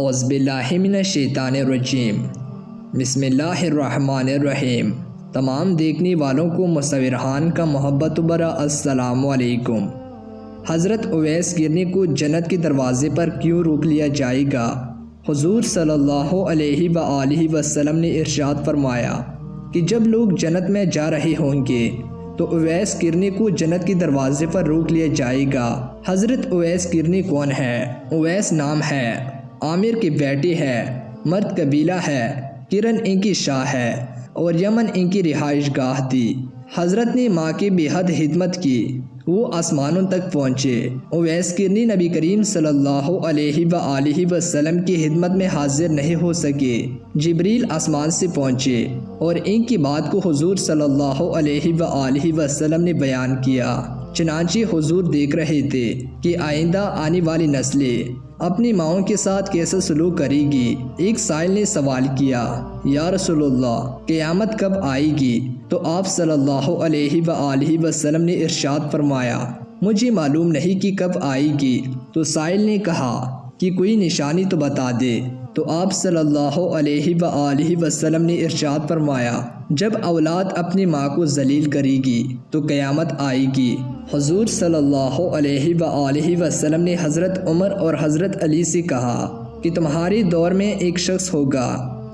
اعوذ باللہ من الشیطان الرجیم بسم اللہ الرحمن الرحیم۔ تمام دیکھنے والوں کو مصوران کا محبت برا السلام علیکم۔ حضرت اویس کرنی کو جنت کے دروازے پر کیوں روک لیا جائے گا؟ حضور صلی اللہ علیہ وآلہ وسلم نے ارشاد فرمایا کہ جب لوگ جنت میں جا رہے ہوں گے تو اویس کرنی کو جنت کے دروازے پر روک لیا جائے گا۔ حضرت اویس کرنی کون ہے؟ اویس نام ہے، عامر کے بیٹے ہے، مرد قبیلہ ہے، کرن ان کی شاہ ہے اور یمن ان کی رہائش گاہ تھی۔ حضرت نے ماں کی بے حد خدمت کی، وہ آسمانوں تک پہنچے۔ اویس کرنی نبی کریم صلی اللہ علیہ وآلہ وسلم کی خدمت میں حاضر نہیں ہو سکے۔ جبریل آسمان سے پہنچے اور ان کی بات کو حضور صلی اللہ علیہ وآلہ وسلم نے بیان کیا۔ چنانچہ حضور دیکھ رہے تھے کہ آئندہ آنے والی نسلیں اپنی ماؤں کے ساتھ کیسا سلوک کرے گی۔ ایک سائل نے سوال کیا، یا رسول اللہ قیامت کب آئے گی؟ تو آپ صلی اللہ علیہ وآلہ وسلم نے ارشاد فرمایا، مجھے معلوم نہیں کہ کب آئے گی۔ تو سائل نے کہا کہ کوئی نشانی تو بتا دے۔ تو آپ صلی اللہ علیہ وآلہ وسلم نے ارشاد فرمایا، جب اولاد اپنی ماں کو ذلیل کرے گی تو قیامت آئے گی۔ حضور صلی اللہ علیہ وآلہ وسلم نے حضرت عمر اور حضرت علی سے کہا کہ تمہارے دور میں ایک شخص ہوگا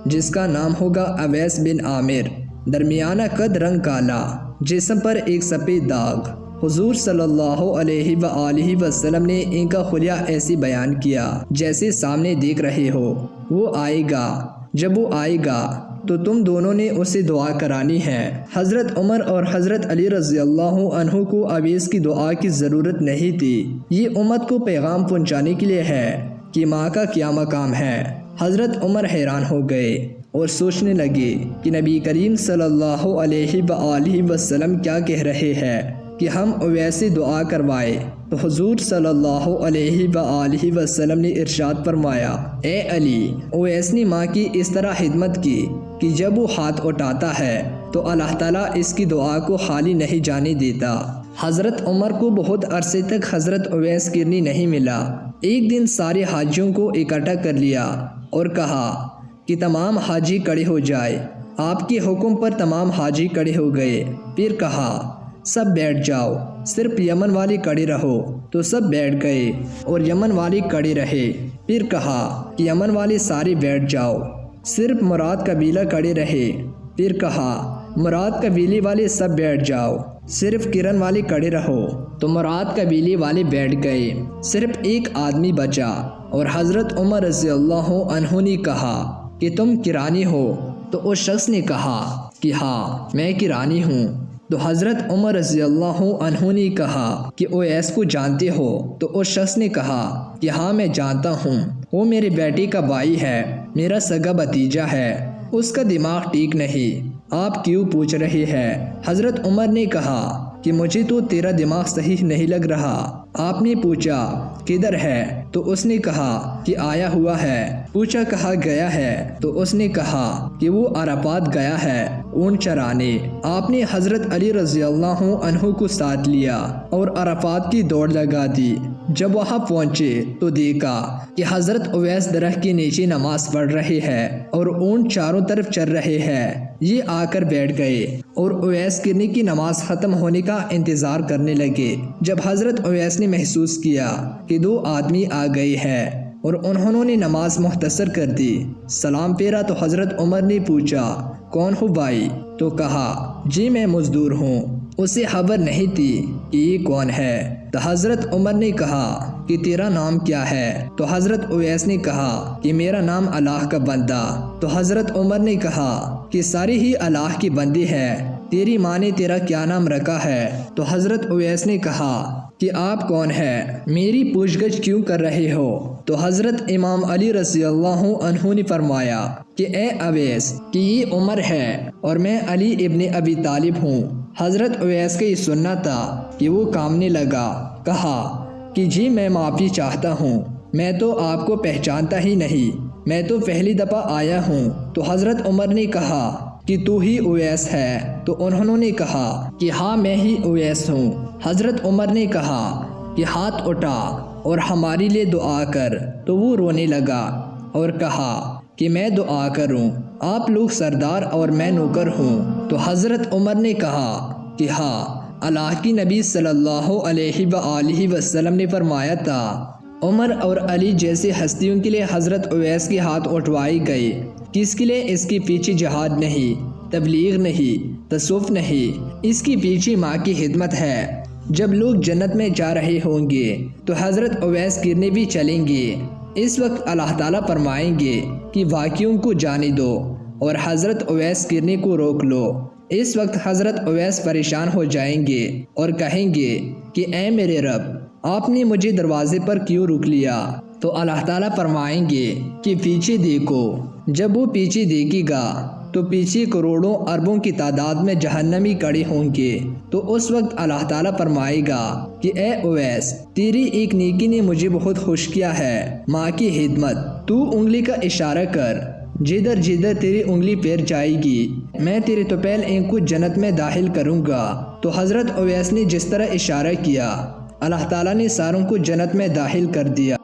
جس کا نام ہوگا اویس بن عامر، درمیانہ قد، رنگ کالا، جسم پر ایک سفید داغ۔ حضور صلی اللہ علیہ وآلہ وسلم نے ان کا خلیہ ایسے بیان کیا جیسے سامنے دیکھ رہے ہو۔ وہ آئے گا، جب وہ آئے گا تو تم دونوں نے اسے دعا کرانی ہے۔ حضرت عمر اور حضرت علی رضی اللہ عنہ کو اویس کی دعا کی ضرورت نہیں تھی، یہ امت کو پیغام پہنچانے کے لیے ہے کہ ماں کا کیا مقام ہے۔ حضرت عمر حیران ہو گئے اور سوچنے لگے کہ نبی کریم صلی اللہ علیہ وآلہ وسلم کیا کہہ رہے ہیں کہ ہم اویس سے دعا کروائے۔ تو حضور صلی اللہ علیہ وآلہ وسلم نے ارشاد فرمایا، اے علی، اویس نے ماں کی اس طرح خدمت کی کہ جب وہ ہاتھ اٹھاتا ہے تو اللہ تعالیٰ اس کی دعا کو خالی نہیں جانے دیتا۔ حضرت عمر کو بہت عرصے تک حضرت اویس کرنی نہیں ملا۔ ایک دن سارے حاجیوں کو اکٹھا کر لیا اور کہا کہ تمام حاجی کھڑے ہو جائے۔ آپ کے حکم پر تمام حاجی کھڑے ہو گئے۔ پھر کہا، سب بیٹھ جاؤ، صرف یمن والے کھڑے رہو۔ تو سب بیٹھ گئے اور یمن والے کھڑے رہے۔ پھر کہا کہ یمن والے سارے بیٹھ جاؤ، صرف مراد قبیلہ کھڑے رہے۔ پھر کہا، مراد قبیلے والے سب بیٹھ جاؤ، صرف کرن والے کھڑے رہو۔ تو مراد قبیلے والے بیٹھ گئے، صرف ایک آدمی بچا۔ اور حضرت عمر رضی اللہ عنہ نے کہا کہ تم کرانی ہو؟ تو اس شخص نے کہا کہ ہاں میں کرانی ہوں۔ تو حضرت عمر رضی اللہ عنہ نے کہا کہ اویس کو جانتے ہو؟ تو اس شخص نے کہا کہ ہاں میں جانتا ہوں، وہ میرے بیٹے کا بھائی ہے، میرا سگا بھتیجا ہے، اس کا دماغ ٹھیک نہیں، آپ کیوں پوچھ رہے ہیں؟ حضرت عمر نے کہا کہ مجھے تو تیرا دماغ صحیح نہیں لگ رہا۔ آپ نے پوچھا کدھر ہے؟ تو اس نے کہا کہ آیا ہوا ہے۔ پوچھا کہاں گیا ہے؟ تو اس نے کہا کہ وہ عرفات گیا ہے اونٹ چرانے۔ آپ نے حضرت علی رضی اللہ عنہ کو ساتھ لیا اور عرفات کی دوڑ لگا دی۔ جب وہاں پہنچے تو دیکھا کہ حضرت اویس درخت کے نیچے نماز پڑھ رہے ہیں اور اونٹ چاروں طرف چر رہے ہیں۔ یہ آ کر بیٹھ گئے اور اویس کرنی کی نماز ختم ہونے کا انتظار کرنے لگے۔ جب حضرت اویس نے محسوس کیا کہ دو آدمی آ گئے ہیں اور انہوں نے نماز مختصر کر دی، سلام پھیرا تو حضرت عمر نے پوچھا، کون ہو بھائی؟ تو کہا، جی میں مزدور ہوں۔ اسے خبر نہیں تھی کہ یہ کون ہے۔ تو حضرت عمر نے کہا کہ تیرا نام کیا ہے؟ تو حضرت اویس نے کہا کہ میرا نام اللہ کا بندہ۔ تو حضرت عمر نے کہا کہ ساری ہی اللہ کی بندی ہے، تیری ماں نے تیرا کیا نام رکھا ہے؟ تو حضرت اویس نے کہا کہ آپ کون ہیں؟ میری پوچھ گچھ کیوں کر رہے ہو؟ تو حضرت امام علی رضی اللہ عنہ نے فرمایا کہ اے اویس، کہ یہ عمر ہے اور میں علی ابن ابی طالب ہوں۔ حضرت اویس کا یہ سننا تھا کہ وہ کامنے لگا، کہا کہ جی میں معافی چاہتا ہوں، میں تو آپ کو پہچانتا ہی نہیں، میں تو پہلی دفعہ آیا ہوں۔ تو حضرت عمر نے کہا کہ تو ہی اویس ہے؟ تو انہوں نے کہا کہ ہاں میں ہی اویس ہوں۔ حضرت عمر نے کہا کہ ہاتھ اٹھا اور ہمارے لیے دعا کر۔ تو وہ رونے لگا اور کہا کہ میں دعا کروں، آپ لوگ سردار اور میں نوکر ہوں۔ تو حضرت عمر نے کہا کہ ہاں، اللہ کی نبی صلی اللہ علیہ وآلہ وسلم نے فرمایا تھا۔ عمر اور علی جیسی ہستیوں کے لیے حضرت اویس کے ہاتھ اٹھوائے گئے، کس کے لیے؟ اس کے پیچھے جہاد نہیں، تبلیغ نہیں، تصوف نہیں، اس کی پیچھے ماں کی خدمت ہے۔ جب لوگ جنت میں جا رہے ہوں گے تو حضرت اویس کرنے بھی چلیں گے۔ اس وقت اللہ تعالیٰ فرمائیں گے کہ واقعوں کو جانے دو اور حضرت اویس کرنے کو روک لو۔ اس وقت حضرت اویس پریشان ہو جائیں گے اور کہیں گے کہ اے میرے رب، آپ نے مجھے دروازے پر کیوں روک لیا؟ تو اللہ تعالیٰ فرمائیں گے کہ پیچھے دیکھو۔ جب وہ پیچھے دیکھے گا تو پیچھے کروڑوں اربوں کی تعداد میں جہنمی کڑے ہوں گے۔ تو اس وقت اللہ تعالیٰ فرمائے گا کہ اے اویس، تیری ایک نیکی نے مجھے بہت خوش کیا ہے، ماں کی خدمت۔ تو انگلی کا اشارہ کر، جدھر جدھر تیری انگلی پیر جائے گی میں تیرے طفیل اینک کو جنت میں داخل کروں گا۔ تو حضرت اویس نے جس طرح اشارہ کیا، اللہ تعالیٰ نے ساروں کو جنت میں داخل کر دیا۔